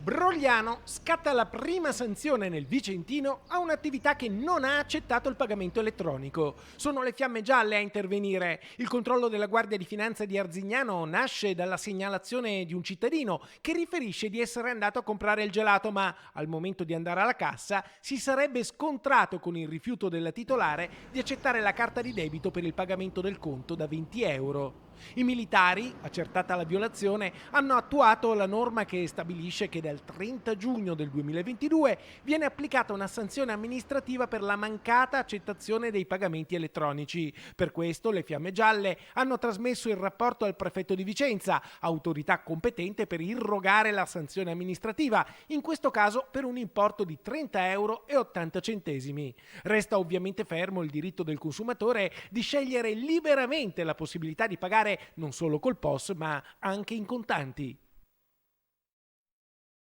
Brogliano scatta la prima sanzione nel Vicentino a un'attività che non ha accettato il pagamento elettronico. Sono le Fiamme Gialle a intervenire. Il controllo della Guardia di Finanza di Arzignano nasce dalla segnalazione di un cittadino che riferisce di essere andato a comprare il gelato, ma al momento di andare alla cassa si sarebbe scontrato con il rifiuto della titolare di accettare la carta di debito per il pagamento del conto da 20 euro. I militari, accertata la violazione, hanno attuato la norma che stabilisce che dal 30 giugno del 2022 viene applicata una sanzione amministrativa per la mancata accettazione dei pagamenti elettronici. Per questo le Fiamme Gialle hanno trasmesso il rapporto al prefetto di Vicenza, autorità competente per irrogare la sanzione amministrativa, in questo caso per un importo di 30,80 euro. Resta ovviamente fermo il diritto del consumatore di scegliere liberamente la possibilità di pagare non solo col POS ma anche in contanti.